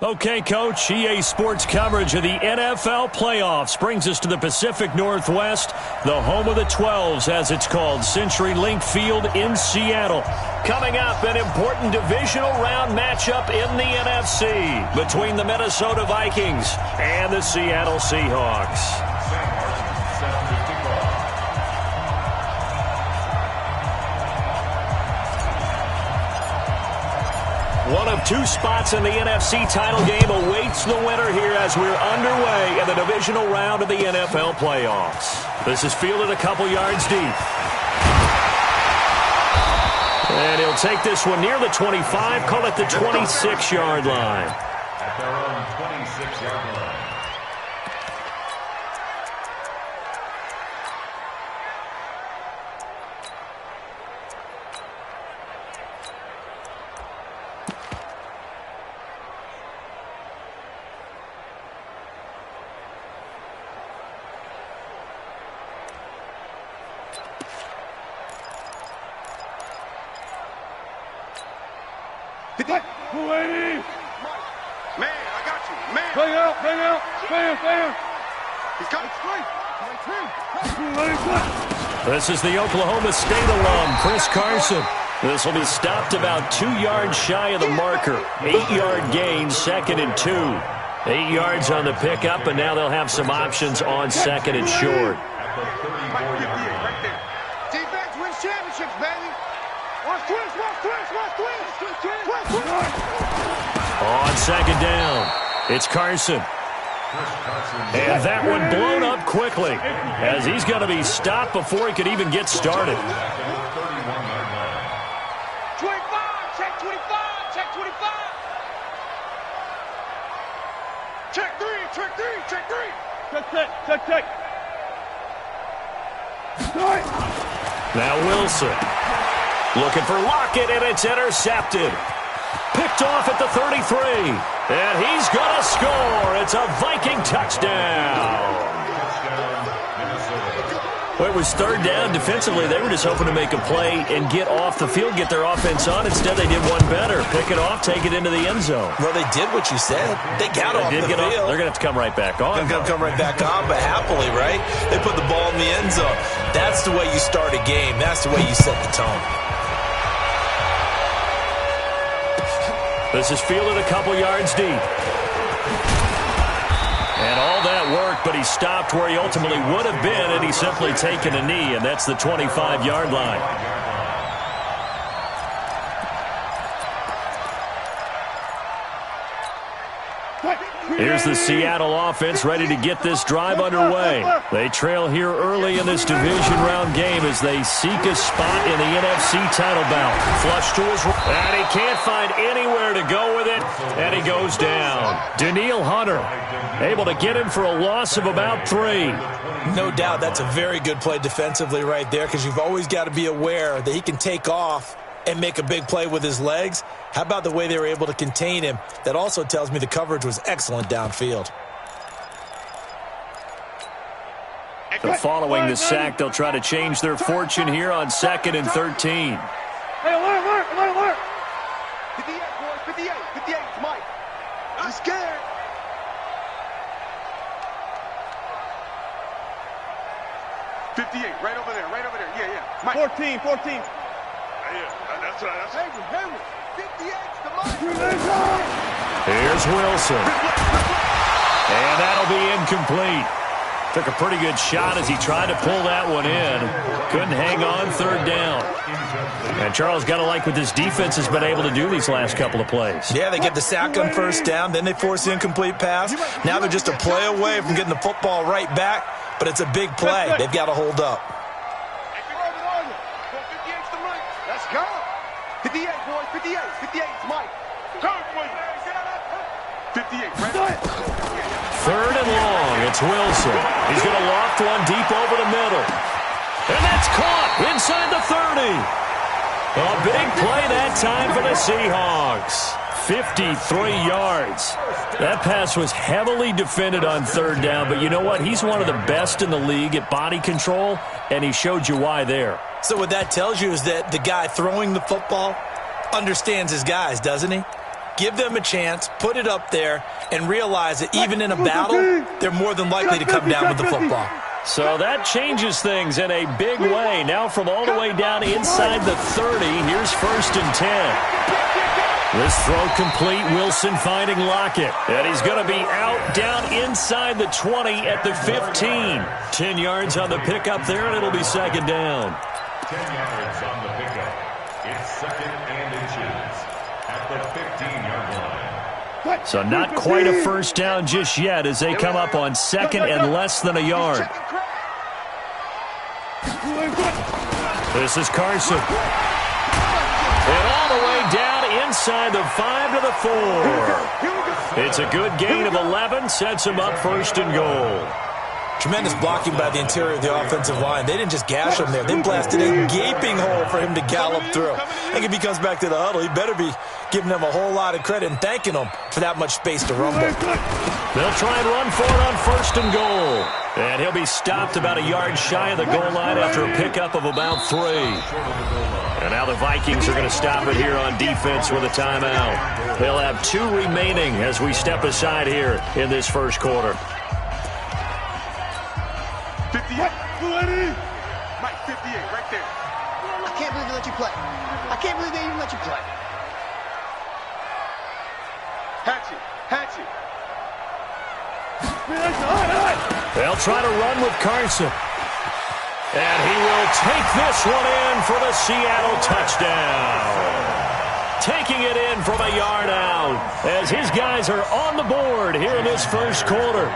Okay, Coach, EA Sports coverage of the NFL playoffs brings us to the Pacific Northwest, the home of the 12s, as it's called, CenturyLink Field in Seattle. Coming up, an important divisional round matchup in the NFC between the Minnesota Vikings and the Seattle Seahawks. One of two spots in the NFC title game awaits the winner here as we're underway in the divisional round of the NFL playoffs. This is fielded a couple yards deep. And he'll take this one near the 25, call it the 26-yard line. At their own 26-yard line. Man, I got you. Man. Bring out. Bam. He's coming straight. This is the Oklahoma State alum, Chris Carson. This will be stopped about 2 yards shy of the marker. 8-yard gain, 2nd and 2. 8 yards on the pickup, and now they'll have some options on 2nd and short. Right there. Defense wins championships, baby. Watch twist. On 2nd down, it's Carson. And that one blown up quickly as he's going to be stopped before he could even get started. 25, check 25. Check three. Check. Now Wilson looking for Lockett, and it's intercepted. Picked off at the 33. And he's going to score. It's a Viking touchdown. Well, it was 3rd down. Defensively, they were just hoping to make a play and get off the field, get their offense on. Instead, they did one better. Pick it off, take it into the end zone. Well, they did what you said. They got off the field. They're going to have to come right back on. They're going to come right back on, but happily, right? They put the ball in the end zone. That's the way you start a game. That's the way you set the tone. This is fielded a couple yards deep. And all that work, but he stopped where he ultimately would have been, and he's simply taken a knee, and that's the 25-yard line. Here's the Seattle offense ready to get this drive underway. They trail here early in this division round game as they seek a spot in the NFC title bout. Flush to his right, and he can't find anywhere to go with it, and he goes down. Danielle Hunter able to get him for a loss of about 3. No doubt that's a very good play defensively right there, because you've always got to be aware that he can take off and make a big play with his legs. How about the way they were able to contain him? That also tells me the coverage was excellent downfield. So following the sack, they'll try to change their fortune here on 2nd and 13. Hey, alert. 58, boys. 58, it's Mike. I'm scared. Right over there. Yeah. Mike. 14. That's right. Henry. 58's the Mike. Here's Wilson. And that'll be incomplete. Took a pretty good shot as he tried to pull that one in. Couldn't hang on 3rd down. And Charles, got to like what this defense has been able to do these last couple of plays. Yeah, they get the sack on 1st down, then they force the incomplete pass. Now they're just a play away from getting the football right back, but it's a big play. They've got to hold up. 58's the Mike. Let's go. 58, boys. 58's Mike. 58, right? 3rd and long, it's Wilson. He's going to loft one deep over the middle. And that's caught inside the 30. A big play that time for the Seahawks. 53 yards. That pass was heavily defended on 3rd down, but you know what? He's one of the best in the league at body control, and he showed you why there. So what that tells you is that the guy throwing the football understands his guys, doesn't he? give them a chance, put it up there, and realize that even in a battle, they're more than likely to come down with the football. So that changes things in a big way. Now from all the way down inside the 30, here's 1st and 10. This throw complete, Wilson finding Lockett. And he's going to be out down inside the 20 at the 15. 10 yards on the pickup there, and it'll be 2nd down. 10 yards on the pickup. It's 2nd and inches at the 15-yard line. So not quite a 1st down just yet as they come up on 2nd and less than a yard. This is Carson. And all the way down inside the 5 to the 4. It's a good gain of 11, sets him up 1st and goal. Tremendous blocking by the interior of the offensive line. They didn't just gash him there. They blasted a gaping hole for him to gallop through. I think if he comes back to the huddle, he better be giving them a whole lot of credit and thanking them for that much space to rumble. They'll try and run for it on 1st and goal. And he'll be stopped about a yard shy of the goal line after a pickup of about 3. And now the Vikings are going to stop it here on defense with a timeout. They'll have 2 remaining as we step aside here in this first quarter. 58. Mike, 58, right there. I can't believe they let you play. I can't believe they even let you play. Hatchet. They'll try to run with Carson. And he will take this one in for the Seattle touchdown. Taking it in from a yard out as his guys are on the board here in this first quarter.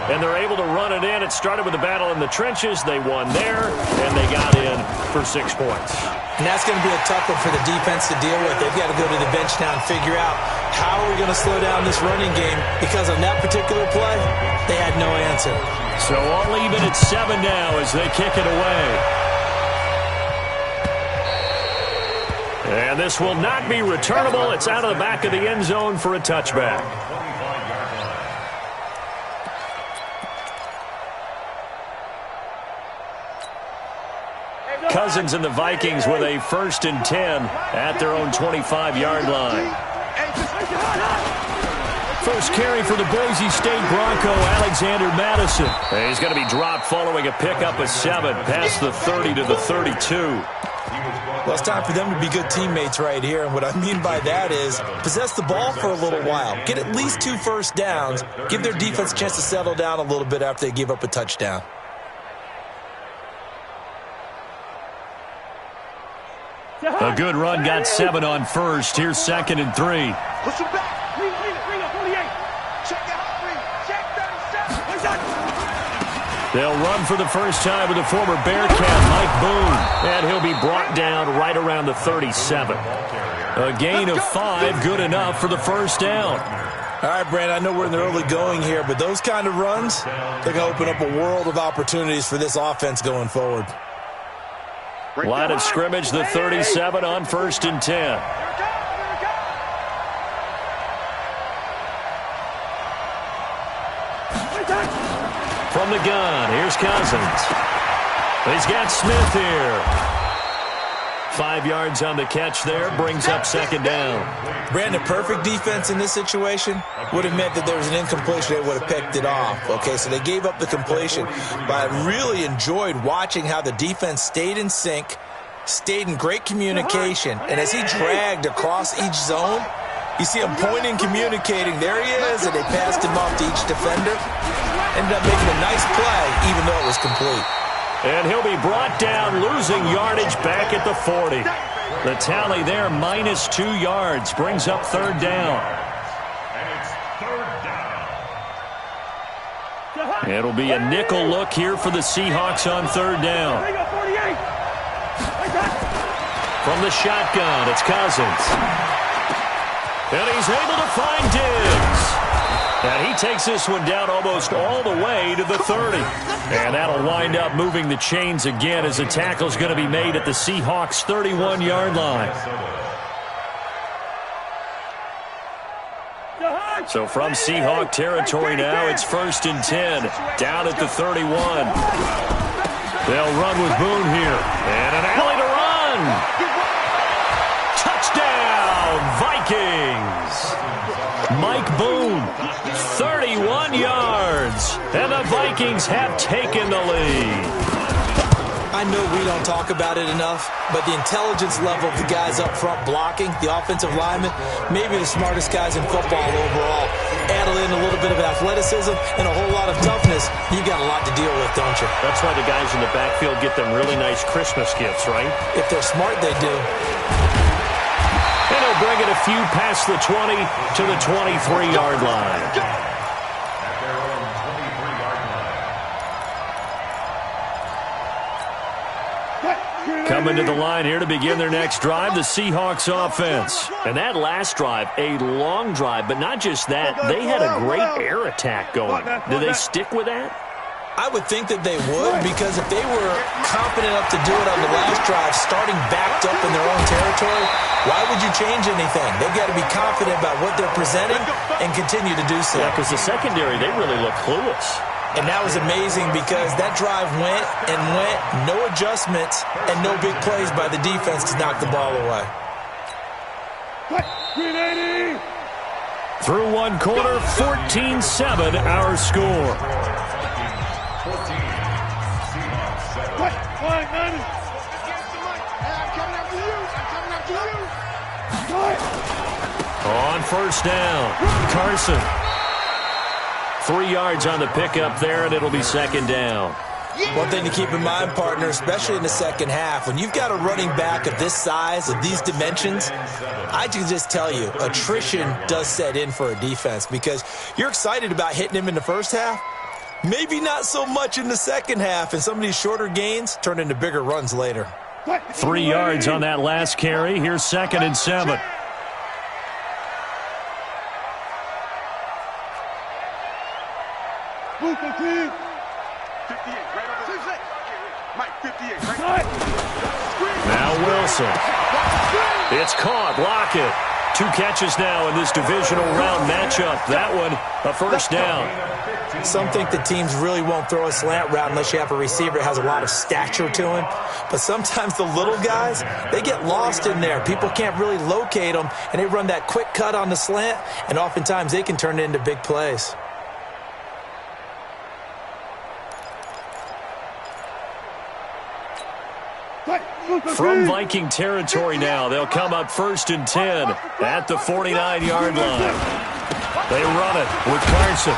And they're able to run it in. It started with a battle in the trenches. They won there, and they got in for 6 points. And that's going to be a tough one for the defense to deal with. They've got to go to the bench now and figure out how are we going to slow down this running game, because on that particular play, they had no answer. So all even at 7 now as they kick it away. And this will not be returnable. It's out of the back of the end zone for a touchback. Cousins and the Vikings with a 1st and 10 at their own 25-yard line. First carry for the Boise State Bronco, Alexander Madison. And he's going to be dropped following a pickup of 7 past the 30 to the 32. Well, it's time for them to be good teammates right here, and what I mean by that is possess the ball for a little while. Get at least 2 first downs. Give their defense a chance to settle down a little bit after they give up a touchdown. A good run got 7 on first. Here's 2nd and 3. Push him back. Bring up 48. Check that out. They'll run for the first time with the former Bearcat, Mike Boone. And he'll be brought down right around the 37. A gain of 5, good enough for the first down. All right, Brandon, I know we're in the early going here, but those kind of runs, they're going to open up a world of opportunities for this offense going forward. Line of scrimmage, the 37 on 1st and 10. From the gun, here's Cousins. He's got Smith here. 5 yards on the catch there, brings up 2nd down. Brandon, perfect defense in this situation would have meant that there was an incompletion. They would have picked it off. Okay, so they gave up the completion. But I really enjoyed watching how the defense stayed in sync, stayed in great communication. And as he dragged across each zone, you see him pointing, communicating. There he is, and they passed him off to each defender. Ended up making a nice play, even though it was complete. And he'll be brought down, losing yardage back at the 40. The tally there, minus 2 yards, brings up 3rd down. And it's 3rd down. It'll be a nickel look here for the Seahawks on 3rd down. From the shotgun, it's Cousins. And he's able to find Diggs. And he takes this one down almost all the way to the 30. And that'll wind up moving the chains again as the tackle's going to be made at the Seahawks' 31-yard line. So from Seahawk territory now, it's 1st and 10, down at the 31. They'll run with Boone here. And an alley to run. Touchdown! Vikings. Mike Boone, 31 yards. And the Vikings have taken the lead. I know we don't talk about it enough, but the intelligence level of the guys up front blocking, the offensive linemen, maybe the smartest guys in football overall. Add in a little bit of athleticism and a whole lot of toughness, you got a lot to deal with, don't you? That's why the guys in the backfield get them really nice Christmas gifts, right? If they're smart, they do. And he'll bring it a few past the 20 to the 23-yard line. Coming to the line here to begin their next drive, the Seahawks offense. And that last drive, a long drive, but not just that. They had a great air attack going. Do they stick with that? I would think that they would, because if they were confident enough to do it on the last drive, starting backed up in their own territory, why would you change anything? They've got to be confident about what they're presenting and continue to do so. Yeah, because the secondary, they really look clueless. And that was amazing because that drive went and went, no adjustments, and no big plays by the defense to knock the ball away. Through one quarter, 14-7 our score. On first down, Carson. 3 yards on the pickup there, and it'll be second down. One thing to keep in mind, partner, especially in the second half, when you've got a running back of this size, of these dimensions, I can just tell you, attrition does set in for a defense because you're excited about hitting him in the first half. Maybe not so much in the second half, and some of these shorter gains turn into bigger runs later. 3 yards on that last carry. Here's 2nd and 7. Now Wilson. It's caught. Lockett. 2 catches now in this divisional round matchup. That one, a first down. Some think the teams really won't throw a slant route unless you have a receiver that has a lot of stature to him. But sometimes the little guys, they get lost in there. People can't really locate them, and they run that quick cut on the slant, and oftentimes they can turn it into big plays. From Viking territory now, they'll come up 1st and 10 at the 49-yard line. They run it with Carson.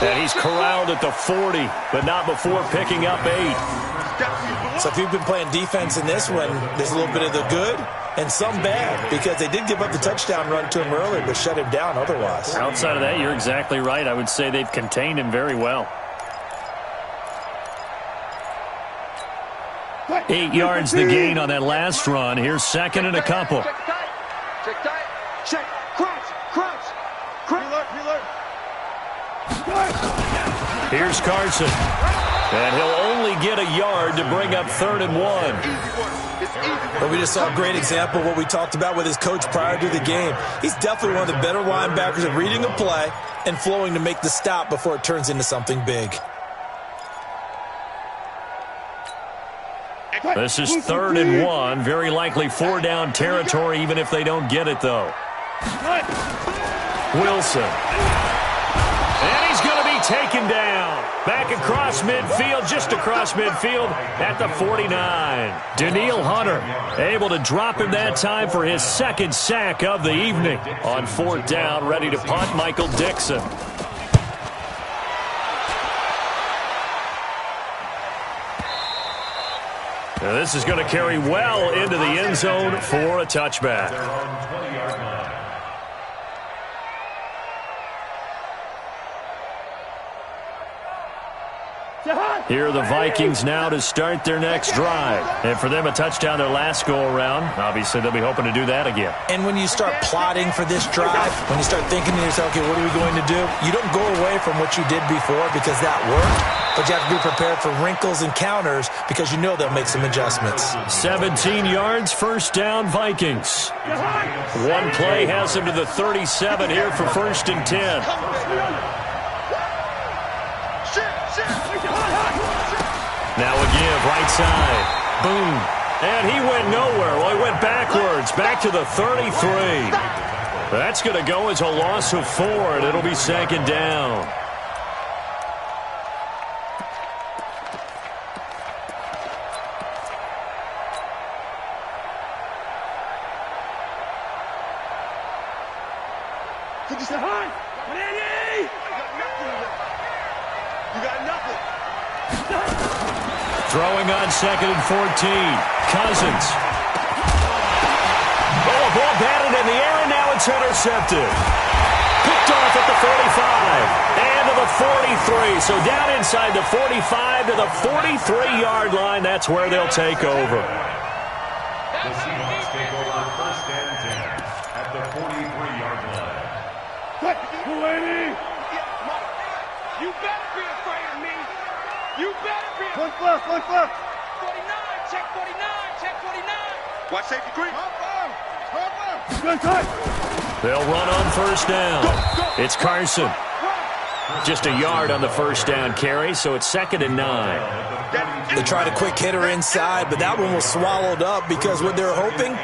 And he's corralled at the 40, but not before picking up 8. So if you've been playing defense in this one, there's a little bit of the good and some bad, because they did give up the touchdown run to him earlier, but shut him down otherwise. Outside of that, you're exactly right. I would say they've contained him very well. 8 yards the gain on that last run. Here's 2nd and a couple. Check tight. Check tight. Check. Crouch. Crouch. Here's Carson. And he'll only get a yard to bring up 3rd and 1. But we just saw a great example of what we talked about with his coach prior to the game. He's definitely one of the better linebackers at reading a play and flowing to make the stop before it turns into something big. This is 3rd and 1. Very likely 4-down territory, even if they don't get it, though. Wilson. And he's going to be taken down. Back across midfield, just across midfield at the 49. Daniil Hunter able to drop him that time for his 2nd sack of the evening. On 4th down, ready to punt, Michael Dixon. Now this is going to carry well into the end zone for a touchback. Here are the Vikings now to start their next drive. And for them, a touchdown their last go-around. Obviously, they'll be hoping to do that again. And when you start plotting for this drive, when you start thinking to yourself, okay, what are we going to do? You don't go away from what you did before because that worked, but you have to be prepared for wrinkles and counters because you know they'll make some adjustments. 17 yards, first down, Vikings. One play has them to the 37 here for 1st and 10. Now a give, right side. Boom. And he went nowhere. Well, he went backwards, back to the 33. That's going to go as a loss of 4, and it'll be second down. Throwing on 2nd and 14. Cousins. Oh, a ball batted in the air, and now it's intercepted. Picked off at the 45 and to the 43. So down inside the 45 to the 43-yard line. That's where they'll take over. The Seahawks take over 1st and 10 at the 43-yard line. You better be afraid of me. You better be afraid. Look left, look left. 49, check 49, check 49. Watch safety green. Good tight. They'll run on 1st down. It's Carson. Just a yard on the 1st down carry, so it's 2nd and 9. They tried a quick hitter inside, but that one was swallowed up because what they're hoping,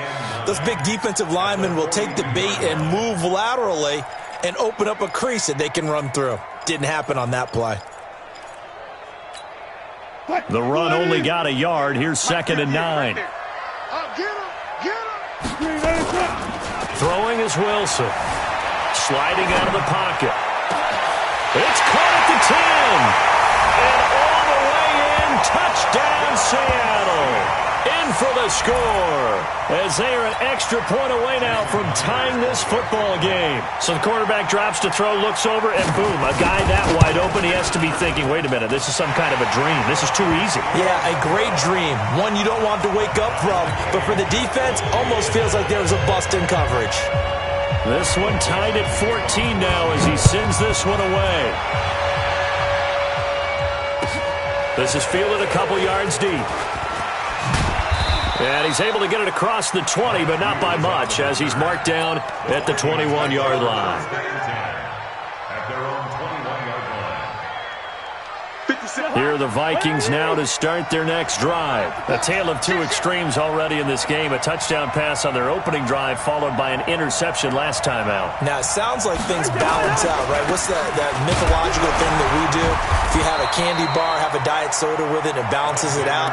those big defensive linemen will take the bait and move laterally and open up a crease that they can run through. Didn't happen on that play. The run only got a yard. Here's 2nd and 9. Throwing is Wilson. Sliding out of the pocket. It's caught at the 10. And all the way in. Touchdown, Seattle. In for the score. As they are an extra point away now from tying this football game. So the quarterback drops to throw, looks over, and boom, a guy that wide open. He has to be thinking, wait a minute, this is some kind of a dream. This is too easy. Yeah, a great dream. One you don't want to wake up from. But for the defense, almost feels like there was a bust in coverage. This one tied at 14 now as he sends this one away. This is fielded a couple yards deep. And he's able to get it across the 20, but not by much, as he's marked down at the 21-yard line. At their own 21-yard line. Here are the Vikings now to start their next drive. A tale of two extremes already in this game. A touchdown pass on their opening drive, followed by an interception last time out. Now, it sounds like things balance out, right? What's that mythological thing that we do? If you have a candy bar, have a diet soda with it, it balances it out.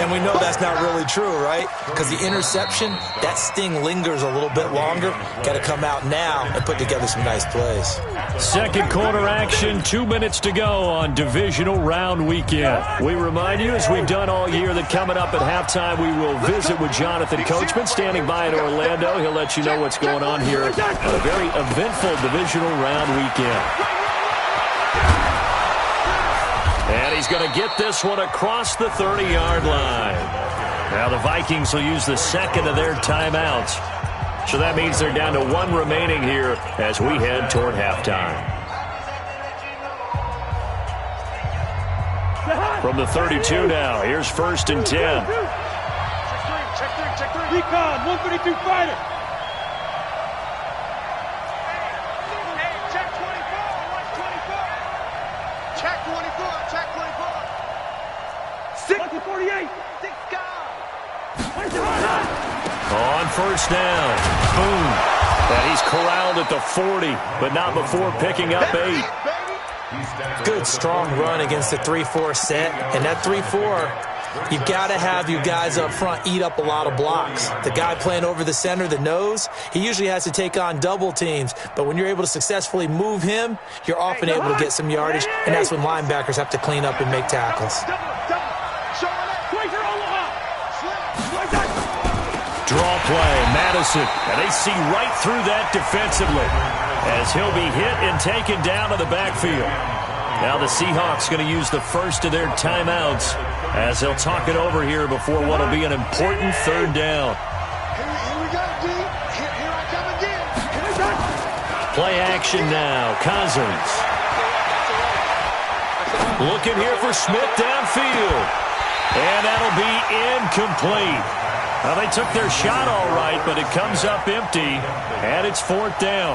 And we know that's not really true, right? Because the interception, that sting lingers a little bit longer. Got to come out now and put together some nice plays. Second quarter action, 2 minutes to go on divisional round weekend. We remind you, as we've done all year, that coming up at halftime, we will visit with Jonathan Coachman standing by in Orlando. He'll let you know what's going on here on a very eventful divisional round weekend. And he's going to get this one across the 30-yard line. Now the Vikings will use the second of their timeouts. So that means they're down to one remaining here as we head toward halftime. From the 32 now, here's 1st and 10. Check three. Recon, 132 fighter. Check 24. 48. 6 guys. On 1st down. Boom. And he's corralled at the 40, but not before picking up 8. Good, strong run against the 3-4 set. And that 3-4, you've got to have you guys up front eat up a lot of blocks. The guy playing over the center, the nose, he usually has to take on double teams. But when you're able to successfully move him, you're often able to get some yardage. And that's when linebackers have to clean up and make tackles. Draw play, Madison. And they see right through that defensively as he'll be hit and taken down to the backfield. Now the Seahawks going to use the first of their timeouts as they'll talk it over here before what will be an important 3rd down. Here we go, D. Here I come again. Play action now. Cousins. Looking here for Smith downfield. And that'll be incomplete. Well, they took their shot all right, but it comes up empty, and it's 4th down.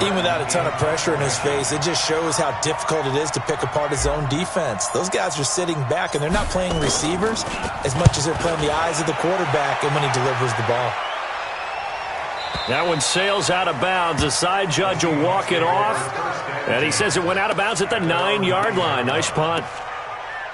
Even without a ton of pressure in his face, it just shows how difficult it is to pick apart his own defense. Those guys are sitting back, and they're not playing receivers as much as they're playing the eyes of the quarterback and when he delivers the ball. That one sails out of bounds. The side judge will walk it off, and he says it went out of bounds at the 9-yard line. Nice punt.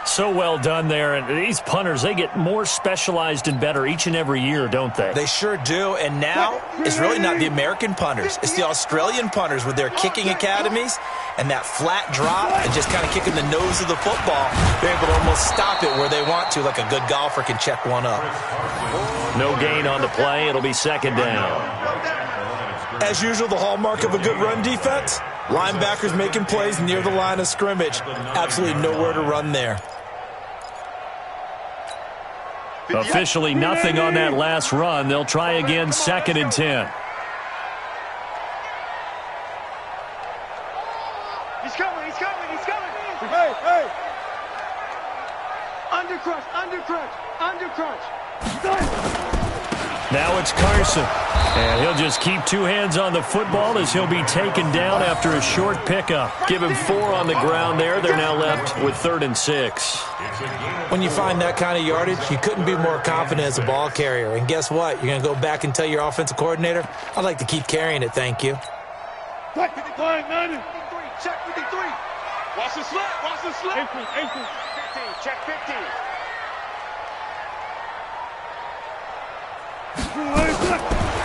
So well done there. And these punters, they get more specialized and better each and every year, don't they? They sure do. And now it's really not the American punters. It's the Australian punters with their kicking academies and that flat drop and just kind of kicking the nose of the football. They're able to almost stop it where they want to, like a good golfer can check one up. No gain on the play. It'll be second down. As usual, the hallmark of a good run defense, linebackers making plays near the line of scrimmage. Absolutely nowhere to run there. Officially nothing on that last run. They'll try again, 2nd and 10. He's coming, he's coming, he's coming. Hey, hey. Undercrunch, undercrunch, undercrunch. Now it's Carson. And he'll just keep 2 hands on the football as he'll be taken down after a short pickup. Give him 4 on the ground there. They're now left with 3rd and 6. When you find that kind of yardage, you couldn't be more confident as a ball carrier. And guess what? You're going to go back and tell your offensive coordinator, I'd like to keep carrying it, thank you. Back to the line, 90. Check 53. Watch the slip, watch the slip. 18. 15, check 15.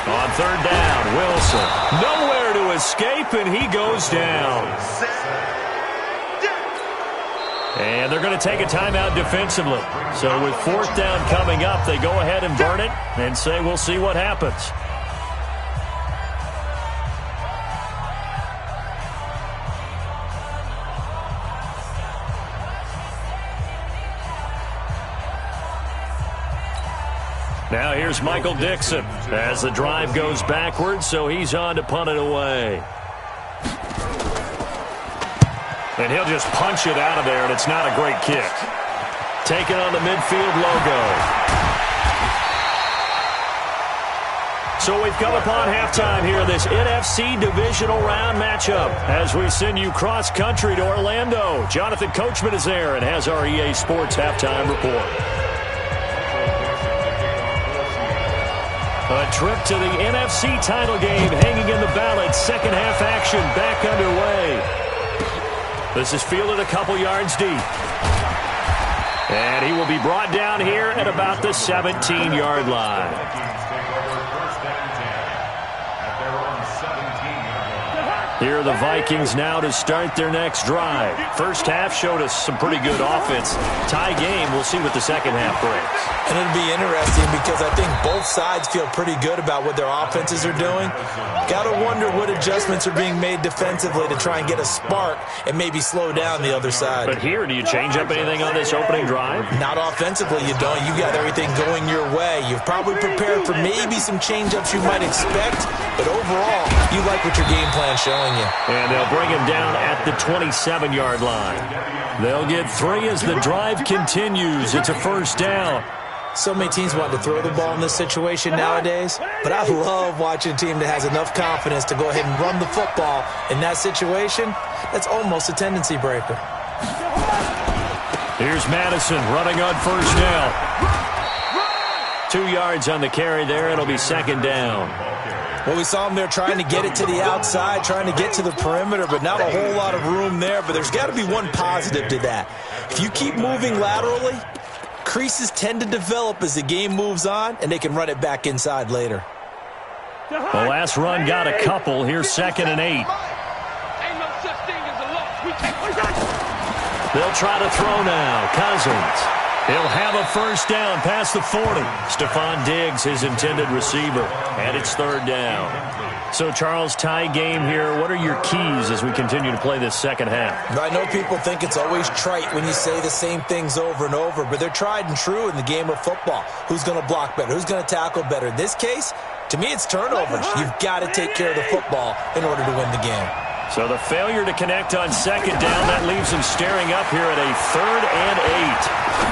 On 3rd down, Wilson. Nowhere to escape, and he goes down. And they're going to take a timeout defensively. So with 4th down coming up, they go ahead and burn it and say we'll see what happens. Now here's Michael Dixon as the drive goes backwards, so he's on to punt it away. And he'll just punch it out of there, and it's not a great kick. Taken on the midfield logo. So we've come upon halftime here in this NFC divisional round matchup as we send you cross-country to Orlando. Jonathan Coachman is there and has our EA Sports halftime report. A trip to the NFC title game hanging in the balance. Second half action back underway. This is fielded a couple yards deep. And he will be brought down here at about the 17-yard line. Here are the Vikings now to start their next drive. First half showed us some pretty good offense. Tie game, we'll see what the second half brings. And it'll be interesting because I think both sides feel pretty good about what their offenses are doing. Got to wonder what adjustments are being made defensively to try and get a spark and maybe slow down the other side. But here, do you change up anything on this opening drive? Not offensively, you don't. You got everything going your way. You've probably prepared for maybe some change-ups you might expect, but overall, you like what your game plan's showing you. And they'll bring him down at the 27-yard line. They'll get 3 as the drive continues. It's a first down. So many teams want to throw the ball in this situation nowadays, but I love watching a team that has enough confidence to go ahead and run the football. In that situation, that's almost a tendency breaker. Here's Madison running on first down. 2 yards on the carry there. It'll be second down. Well, we saw him there trying to get it to the outside, trying to get to the perimeter, but not a whole lot of room there. But there's got to be one positive to that. If you keep moving laterally, creases tend to develop as the game moves on, and they can run it back inside later. The last run got a couple. Here's 2nd and 8. Ain't no such thing as a loss. They'll try to throw now. Cousins. He'll have a first down past the 40. Stephon Diggs, his intended receiver. And it's 3rd down. So, Charles, tie game here. What are your keys as we continue to play this second half? I know people think it's always trite when you say the same things over and over, but they're tried and true in the game of football. Who's going to block better? Who's going to tackle better? In this case, to me, it's turnovers. You've got to take care of the football in order to win the game. So the failure to connect on second down, that leaves him staring up here at a 3rd and 8.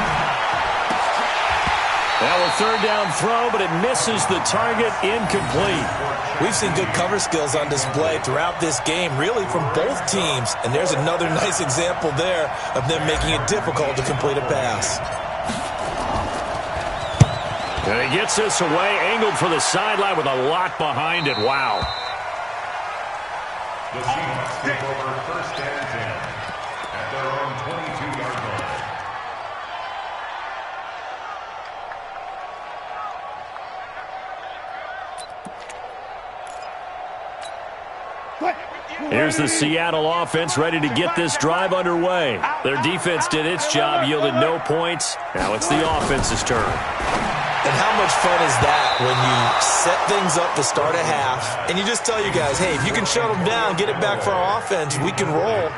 Now a 3rd down throw, but it misses the target, incomplete. We've seen good cover skills on display throughout this game, really from both teams. And there's another nice example there of them making it difficult to complete a pass. And he gets this away, angled for the sideline with a lot behind it. Wow. The Seahawks take over first and 10 at their own 22-yard line. Here's the Seattle offense ready to get this drive underway. Their defense did its job, yielded no points. Now it's the offense's turn. And how much fun is that when you set things up to start a half and you just tell you guys, hey, if you can shut them down, get it back for our offense, we can roll.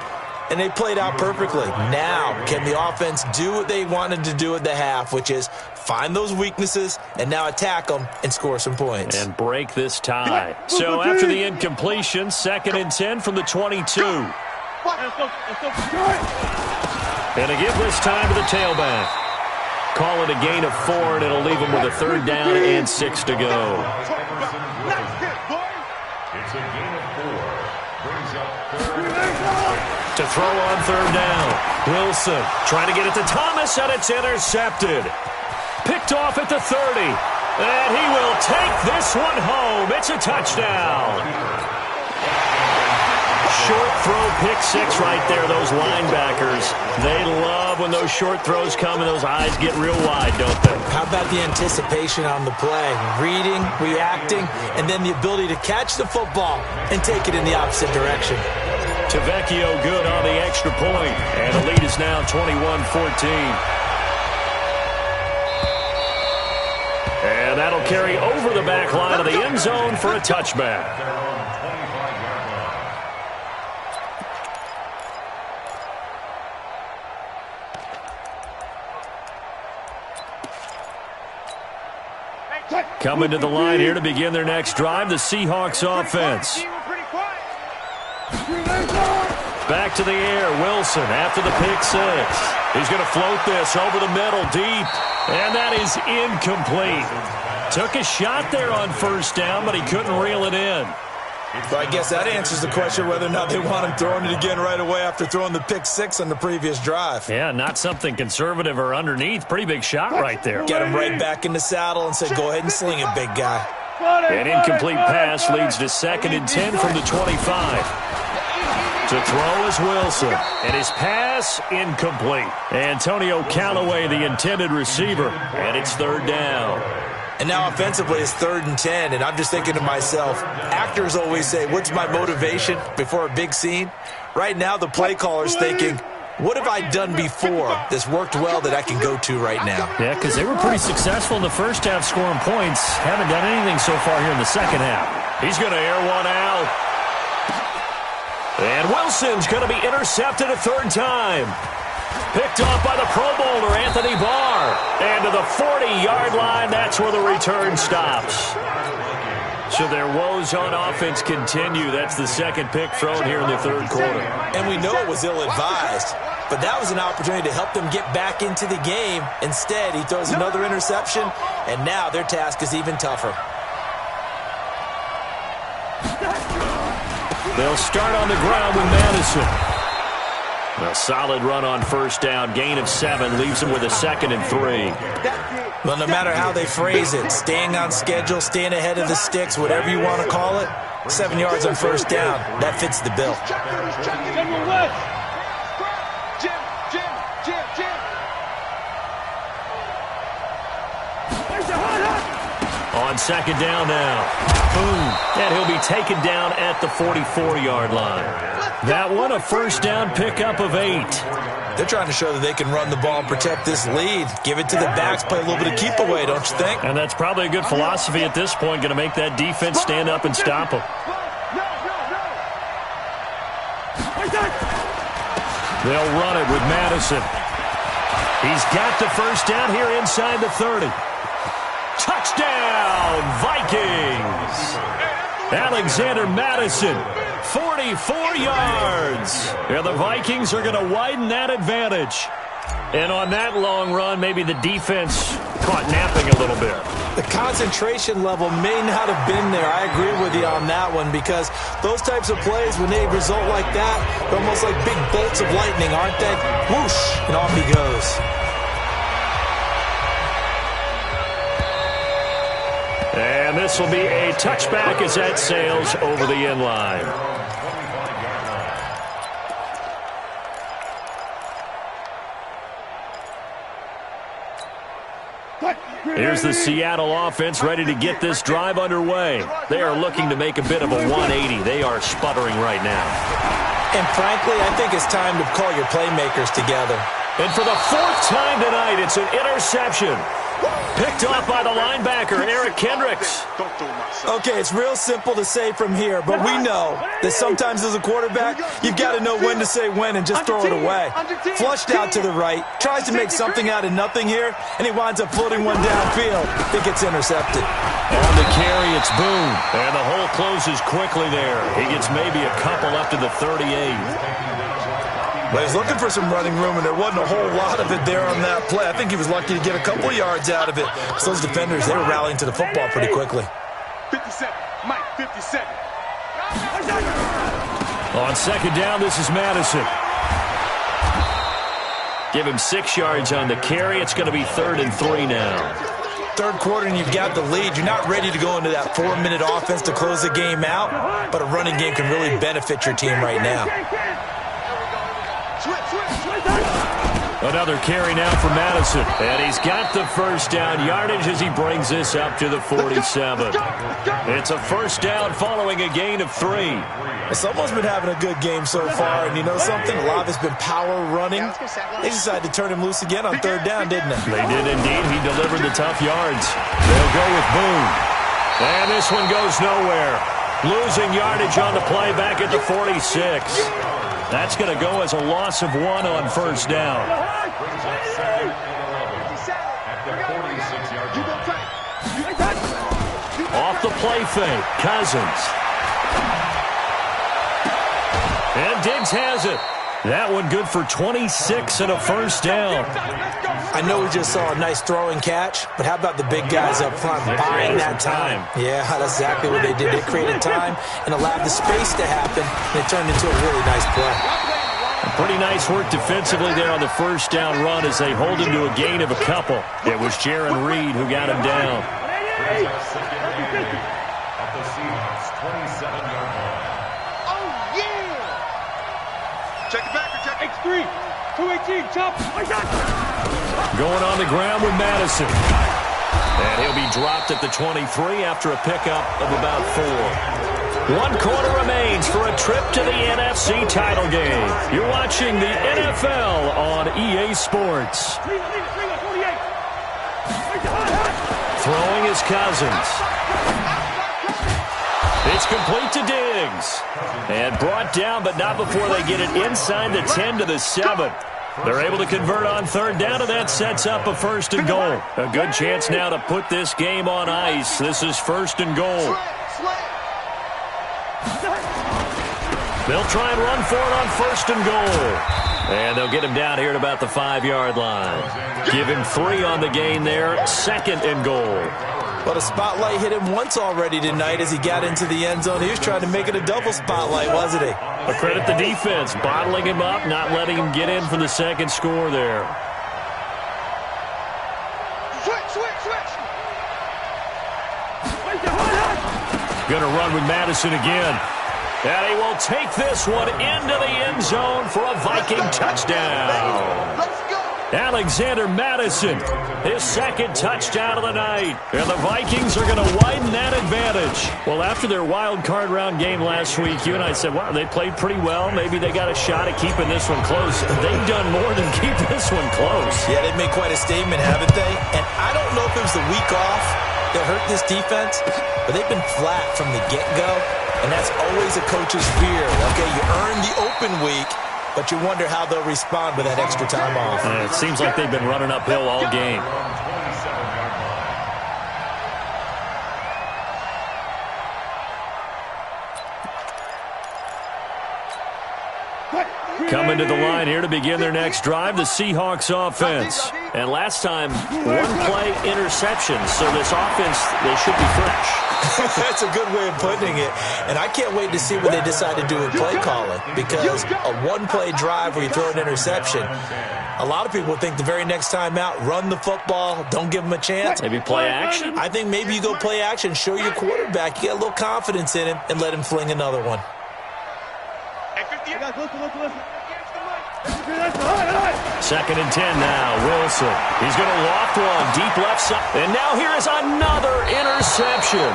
And they played out perfectly. Now, can the offense do what they wanted to do at the half, which is find those weaknesses and now attack them and score some points. And break this tie. So after the incompletion, 2nd and 10 from the 22. And to give this time to the tailback. Call it a gain of 4, and it'll leave them with a 3rd down and 6 to go. It's a gain of 4. Brings up 3rd and 6. To throw on 3rd down. Wilson trying to get it to Thomas, and it's intercepted. Picked off at the 30. And he will take this one home. It's a touchdown. Short throw, pick 6 right there, those linebackers. They love when those short throws come and those eyes get real wide, don't they? How about the anticipation on the play? Reading, reacting, and then the ability to catch the football and take it in the opposite direction. Tavecchio good on the extra point. And the lead is now 21-14. And that'll carry over the back line of the end zone for a touchback. Coming to the line here to begin their next drive, the Seahawks offense. Back to the air, Wilson after the pick 6. He's going to float this over the middle deep, and that is incomplete. Took a shot there on 1st down, but he couldn't reel it in. So I guess that answers the question whether or not they want him throwing it again right away after throwing the pick 6 on the previous drive. Yeah, not something conservative or underneath. Pretty big shot right there. Get him right back in the saddle and say, go ahead and sling it, big guy. An incomplete pass leads to 2nd and 10 from the 25. To throw is Wilson, and his pass incomplete. Antonio Callaway, the intended receiver, and it's 3rd down. And now offensively it's 3rd and 10, and I'm just thinking to myself, actors always say, what's my motivation before a big scene? Right now the play caller's thinking, what have I done before that's worked well that I can go to right now? Yeah, because they were pretty successful in the first half scoring points. Haven't done anything so far here in the second half. He's going to air one out. And Wilson's going to be intercepted a 3rd time. Picked off by the Pro Bowler, Anthony Barr. And to the 40-yard line, that's where the return stops. So their woes on offense continue. That's the 2nd pick thrown here in the 3rd quarter. And we know it was ill-advised, but that was an opportunity to help them get back into the game. Instead, he throws another interception, and now their task is even tougher. They'll start on the ground with Madison. A solid run on 1st down. Gain of 7 leaves them with a 2nd and 3. Well, no matter how they phrase it, staying on schedule, staying ahead of the sticks, whatever you want to call it, 7 yards on 1st down, that fits the bill. On 2nd down now. Boom. And he'll be taken down at the 44-yard line. That one, a 1st down pickup of 8. They're trying to show that they can run the ball and protect this lead. Give it to the backs, play a little bit of keep away, don't you think? And that's probably a good philosophy at this point, going to make that defense stand up and stop them. They'll run it with Madison. He's got the 1st down here inside the 30. Touchdown, Vikings! Alexander Madison, 44 yards. Yeah, the Vikings are going to widen that advantage. And on that long run, maybe the defense caught napping a little bit. The concentration level may not have been there. I agree with you on that one, because those types of plays, when they result like that, they're almost like big bolts of lightning, aren't they? Whoosh, and off he goes. And this will be a touchback as that sails over the end line. Here's the Seattle offense ready to get this drive underway. They are looking to make a bit of a 180. They are sputtering right now. And frankly, I think it's time to call your playmakers together. And for the fourth time tonight, it's an interception. Picked off by the linebacker, Eric Kendricks. Okay, it's real simple to say from here, but we know that sometimes as a quarterback, you've got to know when to say when and just throw it away. Flushed out to the right, tries to make something out of nothing here, and he winds up floating one downfield. I think it's intercepted. On the carry, it's Boone. And the hole closes quickly there. He gets maybe a couple up to the 38. But he's looking for some running room, and there wasn't a whole lot of it there on that play. I think he was lucky to get a couple yards out of it. So those defenders, they were rallying to the football pretty quickly. 57, Mike, 57. On second down, this is Madison. Give him 6 yards on the carry. It's going to be 3rd and 3 now. Third quarter and you've got the lead. You're not ready to go into that 4-minute offense to close the game out, but a running game can really benefit your team right now. Another carry now for Madison. And he's got the first down yardage as he brings this up to the 47. It's a first down following a gain of 3. Someone's been having a good game so far, and you know something? A lot of it's been power running. They decided to turn him loose again on 3rd down, didn't they? They did indeed. He delivered the tough yards. They'll go with Boone. And this one goes nowhere. Losing yardage on the play back at the 46. That's going to go as a loss of 1 on first down. Off the play fake, Cousins. And Diggs has it. That one good for 26 and a first down. I know we just saw a nice throwing catch, but how about the big guys up front buying that time? Yeah, that's exactly what they did. They created time and allowed the space to happen, and it turned into a really nice play. Pretty nice work defensively there on the first down run as they hold him to a gain of a couple. It was Jaron Reed who got him down. At the Seahawks 27-yard line. Oh, yeah! Check it back, check it. X3, 218, chop. Going on the ground with Madison. And he'll be dropped at the 23 after a pickup of about 4. 1 quarter remains for a trip to the NFC title game. You're watching the NFL on EA Sports. Throwing is Cousins. It's complete to Diggs. And brought down, but not before they get it inside the 10 to the 7. They're able to convert on 3rd down, and that sets up a 1st and goal. A good chance now to put this game on ice. This is 1st and goal. They'll try and run for it on 1st and goal. And they'll get him down here at about the 5-yard line. Give him 3 on the gain there. 2nd and goal. Well, the spotlight hit him once already tonight as he got into the end zone. He was trying to make it a double spotlight, wasn't he? But credit the defense, bottling him up, not letting him get in for the 2nd score there. Going to run with Madison again. And he will take this one into the end zone for a Viking touchdown. Let's go! Alexander Madison, his 2nd touchdown of the night. And the Vikings are going to widen that advantage. Well, after their wild card round game last week, you and I said, wow, they played pretty well. Maybe they got a shot at keeping this one close. They've done more than keep this one close. Yeah, they've made quite a statement, haven't they? And I don't know if it was the week off that hurt this defense, but they've been flat from the get-go. And that's always a coach's fear. Okay, you earn the open week, but you wonder how they'll respond with that extra time off. It seems like they've been running uphill all game. Coming to the line here to begin their next drive, the Seahawks offense. And last time, one-play interception, so this offense, they should be fresh. That's a good way of putting it. And I can't wait to see what they decide to do with play calling, because a one-play drive where you throw an interception, a lot of people think the very next time out, run the football, don't give them a chance. Maybe play action? I think maybe you go play action, show your quarterback, you get a little confidence in him, and let him fling another one. Second and 10 now, Wilson. He's going to loft one deep left side. And now here is another interception.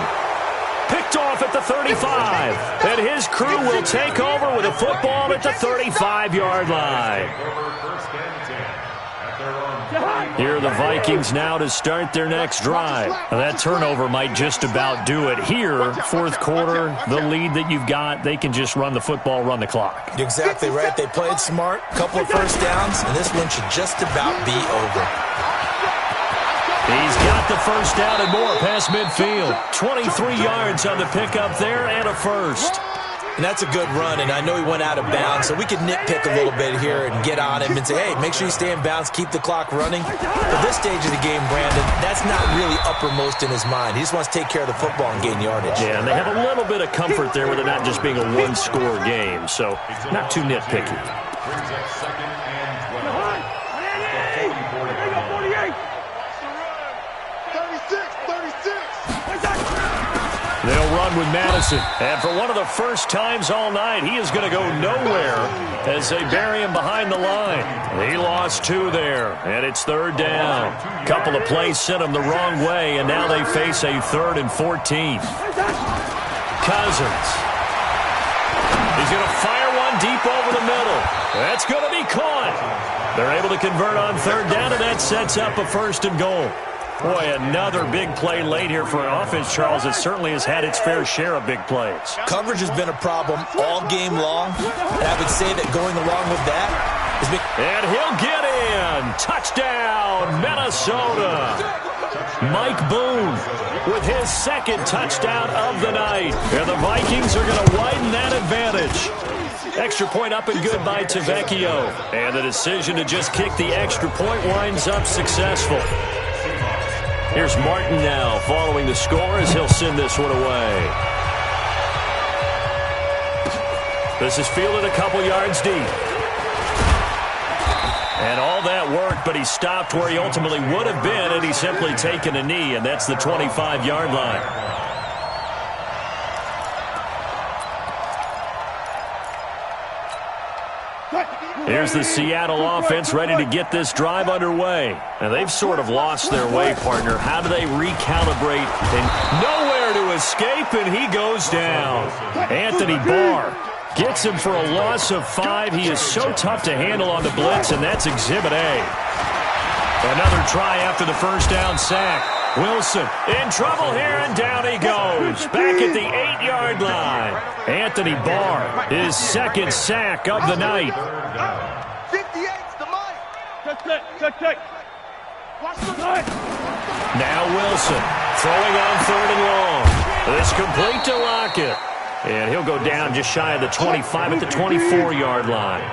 Picked off at the 35. And his crew will take over with a football at the 35-yard line. Here are the Vikings now to start their next drive. That turnover might just about do it. Here, fourth quarter, the lead that you've got, they can just run the football, run the clock. You're exactly right. They played smart, couple of first downs, and this one should just about be over. He's got the first down and more past midfield. 23 yards on the pickup there and a first. And that's a good run, and I know he went out of bounds, so we could nitpick a little bit here and get on him and say, hey, make sure you stay in bounds, keep the clock running. But this stage of the game, Brandon, that's not really uppermost in his mind. He just wants to take care of the football and gain yardage. Yeah, and they have a little bit of comfort there with it not just being a one-score game, so not too nitpicky. Brings up second and 12. The 40-48. 36. They'll run with Madison. And for one of the first times all night, he is going to go nowhere as they bury him behind the line. He lost 2 there, and it's third down. Couple of plays sent him the wrong way, and now they face a 3rd and 14. Cousins. He's going to fire one deep over the middle. That's going to be caught. They're able to convert on third down, and that sets up a 1st and goal. Boy, another big play late here for an offense, Charles. It certainly has had its fair share of big plays. Coverage has been a problem all game long, and I would say that going along with that has been... And he'll get in. Touchdown, Minnesota. Mike Boone with his 2nd touchdown of the night. And the Vikings are going to widen that advantage. Extra point up and good by Tavecchio. And the decision to just kick the extra point winds up successful. Here's Martin now following the score as he'll send this one away. This is fielded a couple yards deep. And all that work, but he stopped where he ultimately would have been, and he's simply taken a knee, and that's the 25-yard line. Here's the Seattle offense ready to get this drive underway. And they've sort of lost their way, partner. How do they recalibrate? And nowhere to escape, and he goes down. Anthony Barr gets him for a loss of 5. He is so tough to handle on the blitz, and that's Exhibit A. Another try after the first down sack. Wilson in trouble here, and down he goes. Back at the 8-yard line. Anthony Barr, his 2nd sack of the night. 58's the money. Check. Now Wilson throwing on 3rd and long. It's complete to Lockett. And he'll go down just shy of the 25 at the 24-yard line.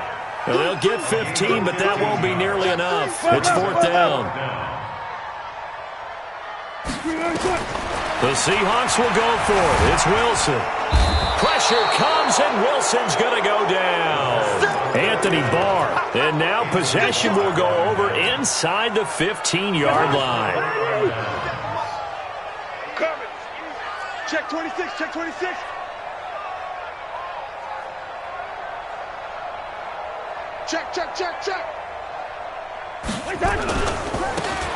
Well, they'll get 15, but that won't be nearly enough. It's 4th down. The Seahawks will go for it. It's Wilson. Pressure comes, and Wilson's going to go down. Anthony Barr. And now possession will go over inside the 15-yard line. Check 26. Check.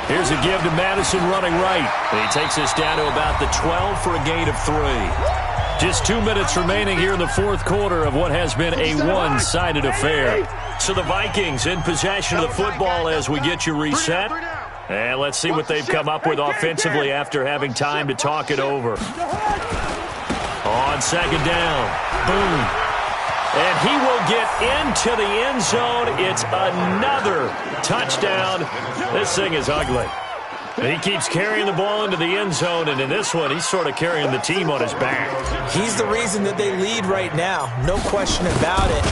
Here's a give to Madison running right. And he takes us down to about the 12 for a gain of 3. Just 2 minutes remaining here in the fourth quarter of what has been a one-sided affair. So the Vikings in possession of the football as we get you reset. And let's see what they've come up with offensively after having time to talk it over. On second down, boom. And he will get into the end zone. It's another touchdown. This thing is ugly. He keeps carrying the ball into the end zone, and in this one, he's sort of carrying the team on his back. He's the reason that they lead right now. No question about it.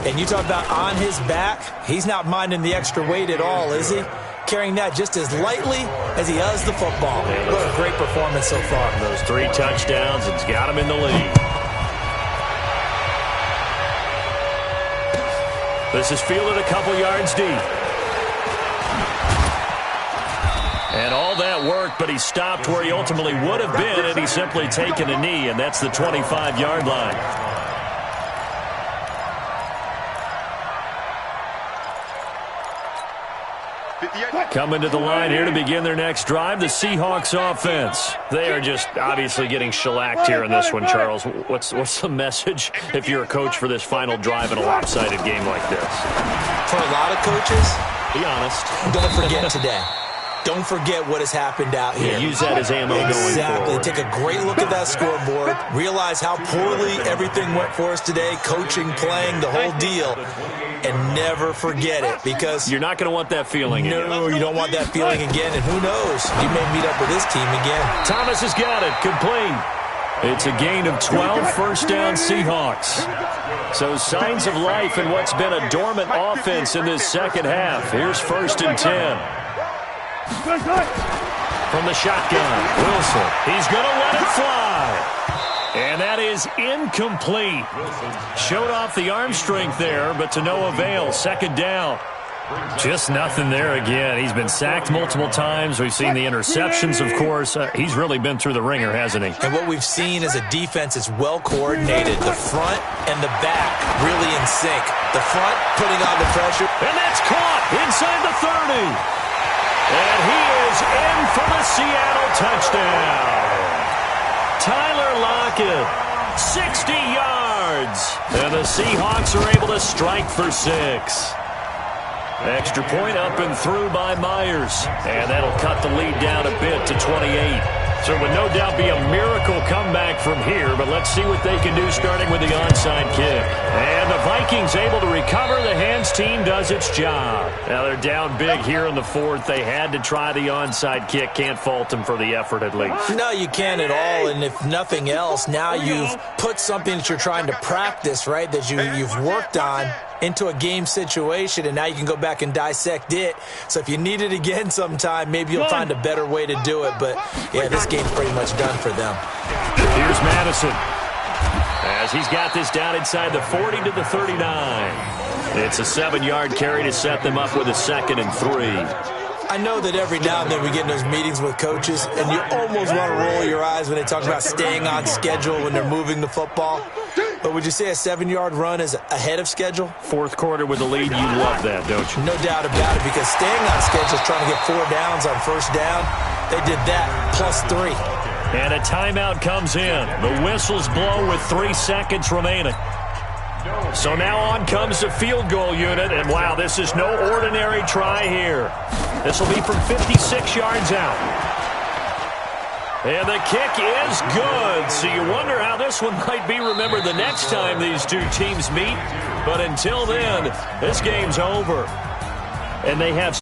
And you talk about on his back, he's not minding the extra weight at all, is he? Carrying that just as lightly as he does the football. What a great performance so far. Those 3 touchdowns, it's got him in the lead. This is fielded a couple yards deep. And all that work, but he stopped where he ultimately would have been had he simply taken a knee, and that's the 25-yard line. Coming to the line here to begin their next drive, the Seahawks offense. They are just obviously getting shellacked here in this one, Charles. What's the message if you're a coach for this final drive in a lopsided game like this? For a lot of coaches, be honest. Don't forget today. Don't forget what has happened out here. Yeah, use that as ammo going forward. Exactly. Take a great look at that scoreboard. Realize how poorly everything went for us today. Coaching, playing, the whole deal. And never forget it, because you're not going to want that feeling again. No, you don't want that feeling again. And who knows? You may meet up with this team again. Thomas has got it. Complete. It's a gain of 12, first down Seahawks. So signs of life in what's been a dormant offense in this second half. Here's 1st and 10. From the shotgun, Wilson. He's going to let it fly. And that is incomplete. Showed off the arm strength there, but to no avail. 2nd down. Just nothing there again. He's been sacked multiple times. We've seen the interceptions, of course. He's really been through the ringer, hasn't he? And what we've seen is a defense that's well coordinated. The front and the back really in sync. The front putting on the pressure. And that's caught inside the 30. And he is in for the Seattle touchdown. Tyler Lockett, 60 yards. And the Seahawks are able to strike for 6. Extra point up and through by Myers. And that'll cut the lead down a bit to 28. So it would no doubt be a miracle comeback from here, but let's see what they can do starting with the onside kick. And the Vikings able to recover. The hands team does its job. Now they're down big here in the 4th. They had to try the onside kick. Can't fault them for the effort at least. No, you can't at all. And if nothing else, now you've put something that you're trying to practice, right, that you've worked on into a game situation, and now you can go back and dissect it. So if you need it again sometime, maybe you'll find a better way to do it. But, yeah, this game's pretty much done for them. Here's Madison as he's got this down inside the 40 to the 39. It's a 7-yard carry to set them up with a 2nd and 3. I know that every now and then we get in those meetings with coaches, and you almost want to roll your eyes when they talk about staying on schedule when they're moving the football. But would you say a 7-yard run is ahead of schedule? 4th quarter with the lead, you love that, don't you? No doubt about it, because staying on schedule is trying to get 4 downs on 1st down. They did that, plus 3. And a timeout comes in. The whistles blow with 3 seconds remaining. So now on comes the field goal unit, and wow, this is no ordinary try here. This will be from 56 yards out. And the kick is good. So you wonder how this one might be remembered the next time these two teams meet. But until then, this game's over. And they have